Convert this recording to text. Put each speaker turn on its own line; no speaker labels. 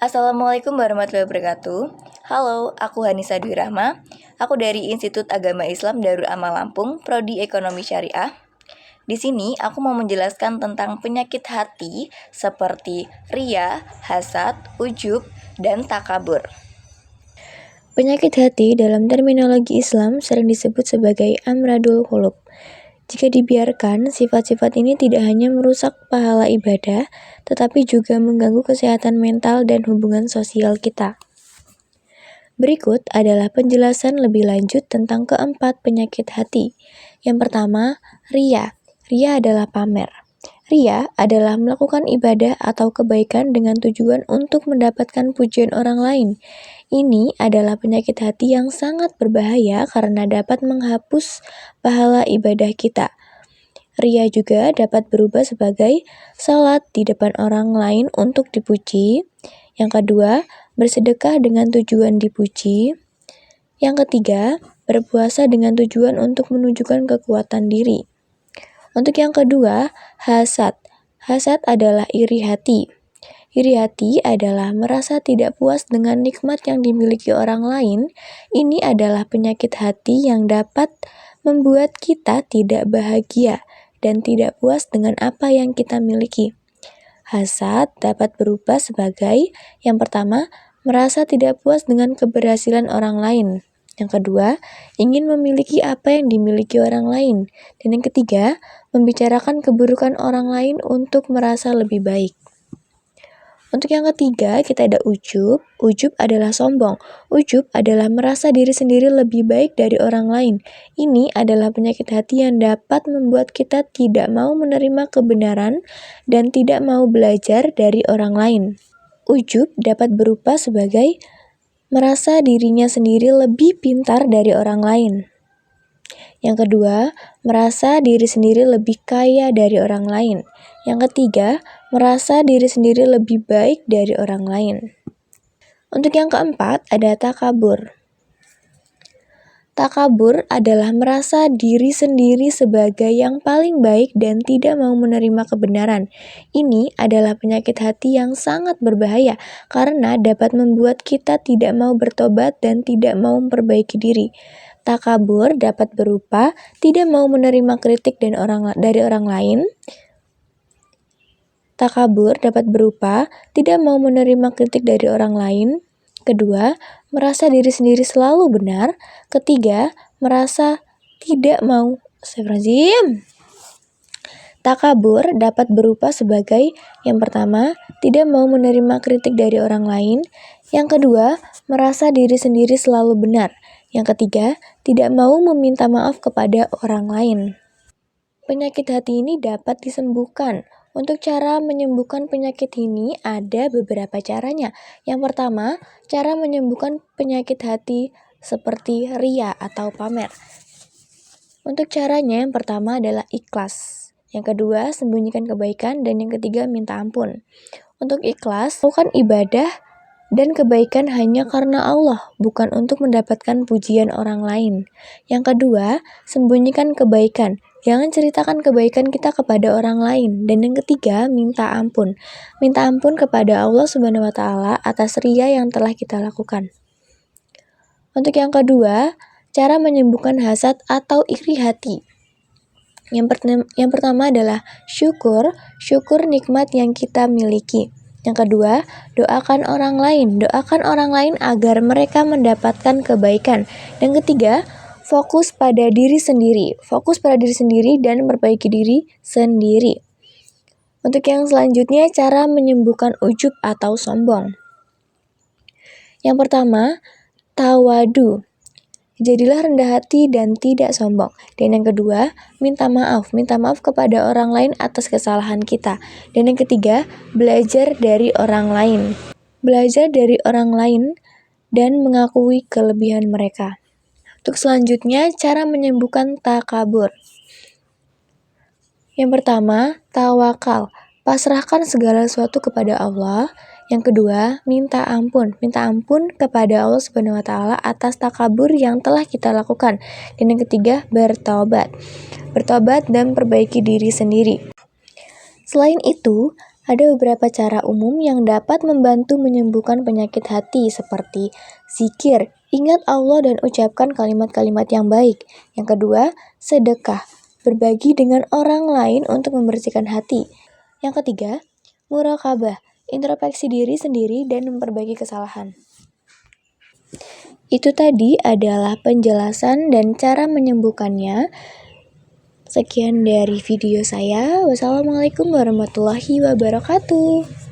Assalamualaikum warahmatullahi wabarakatuh. Halo, aku Hanisa Dwi Rahma. Aku dari Institut Agama Islam Darul Amal Lampung, Prodi Ekonomi Syariah. Di sini aku mau menjelaskan tentang penyakit hati seperti ria, hasad, ujub, dan takabur.
Penyakit hati dalam terminologi Islam sering disebut sebagai amradul qulub. Jika dibiarkan, sifat-sifat ini tidak hanya merusak pahala ibadah, tetapi juga mengganggu kesehatan mental dan hubungan sosial kita. Berikut adalah penjelasan lebih lanjut tentang keempat penyakit hati. Yang pertama, ria. Ria adalah pamer. Ria adalah melakukan ibadah atau kebaikan dengan tujuan untuk mendapatkan pujian orang lain. Ini adalah penyakit hati yang sangat berbahaya karena dapat menghapus pahala ibadah kita. Ria juga dapat berubah sebagai salat di depan orang lain untuk dipuji. Yang kedua, bersedekah dengan tujuan dipuji. Yang ketiga, berpuasa dengan tujuan untuk menunjukkan kekuatan diri. Untuk yang kedua, hasad. Hasad adalah iri hati. Iri hati adalah merasa tidak puas dengan nikmat yang dimiliki orang lain. Ini adalah penyakit hati yang dapat membuat kita tidak bahagia dan tidak puas dengan apa yang kita miliki. Hasad dapat berubah sebagai yang pertama, merasa tidak puas dengan keberhasilan orang lain. Yang kedua, ingin memiliki apa yang dimiliki orang lain. Dan yang ketiga, membicarakan keburukan orang lain untuk merasa lebih baik. Untuk yang ketiga, kita ada ujub. Ujub adalah sombong. Ujub adalah merasa diri sendiri lebih baik dari orang lain. Ini adalah penyakit hati yang dapat membuat kita tidak mau menerima kebenaran dan tidak mau belajar dari orang lain. Ujub dapat berupa sebagai merasa dirinya sendiri lebih pintar dari orang lain. Yang kedua, merasa diri sendiri lebih kaya dari orang lain. Yang ketiga, merasa diri sendiri lebih baik dari orang lain. Untuk yang keempat, ada takabur. Takabur adalah merasa diri sendiri sebagai yang paling baik dan tidak mau menerima kebenaran. Ini adalah penyakit hati yang sangat berbahaya karena dapat membuat kita tidak mau bertobat dan tidak mau memperbaiki diri. Takabur dapat berupa tidak mau menerima kritik dari orang lain. Takabur dapat berupa tidak mau menerima kritik dari orang lain. Kedua, merasa diri sendiri selalu benar. Ketiga, merasa tidak mau. Astagfirullahaladzim. Takabur dapat berupa sebagai yang pertama, tidak mau menerima kritik dari orang lain. Yang kedua, merasa diri sendiri selalu benar. Yang ketiga, tidak mau meminta maaf kepada orang lain. Penyakit hati ini dapat disembuhkan. Untuk cara menyembuhkan penyakit ini ada beberapa caranya. Yang pertama, cara menyembuhkan penyakit hati seperti ria atau pamer. Untuk caranya yang pertama adalah ikhlas. Yang kedua, sembunyikan kebaikan. Dan yang ketiga, minta ampun. Untuk ikhlas, lakukan ibadah dan kebaikan hanya karena Allah, bukan untuk mendapatkan pujian orang lain. Yang kedua, sembunyikan kebaikan. Jangan ceritakan kebaikan kita kepada orang lain. Dan yang ketiga, minta ampun. Minta ampun kepada Allah Subhanahu wa Ta'ala atas ria yang telah kita lakukan. Untuk yang kedua, cara menyembuhkan hasad atau iri hati. Yang pertama adalah syukur nikmat yang kita miliki. Yang kedua, doakan orang lain. Doakan orang lain agar mereka mendapatkan kebaikan. Yang ketiga, fokus pada diri sendiri. Fokus pada diri sendiri dan memperbaiki diri sendiri. Untuk yang selanjutnya, cara menyembuhkan ujub atau sombong. Yang pertama, tawadu. Jadilah rendah hati dan tidak sombong. Dan yang kedua, minta maaf. Minta maaf kepada orang lain atas kesalahan kita. Dan yang ketiga, belajar dari orang lain. Belajar dari orang lain dan mengakui kelebihan mereka. Untuk selanjutnya, cara menyembuhkan takabur. Yang pertama, tawakal. Pasrahkan segala sesuatu kepada Allah. Yang kedua, minta ampun. Minta ampun kepada Allah Subhanahu wa Ta'ala atas takabur yang telah kita lakukan. Dan yang ketiga, bertobat. Bertobat dan perbaiki diri sendiri. Selain itu, Ada beberapa cara umum yang dapat membantu menyembuhkan penyakit hati seperti zikir, ingat Allah dan ucapkan kalimat-kalimat yang baik. Yang kedua, sedekah, berbagi dengan orang lain untuk membersihkan hati. Yang ketiga, muraqabah, introspeksi diri sendiri dan memperbaiki kesalahan. Itu tadi adalah penjelasan dan cara menyembuhkannya. Sekian dari video saya. Wassalamualaikum warahmatullahi wabarakatuh.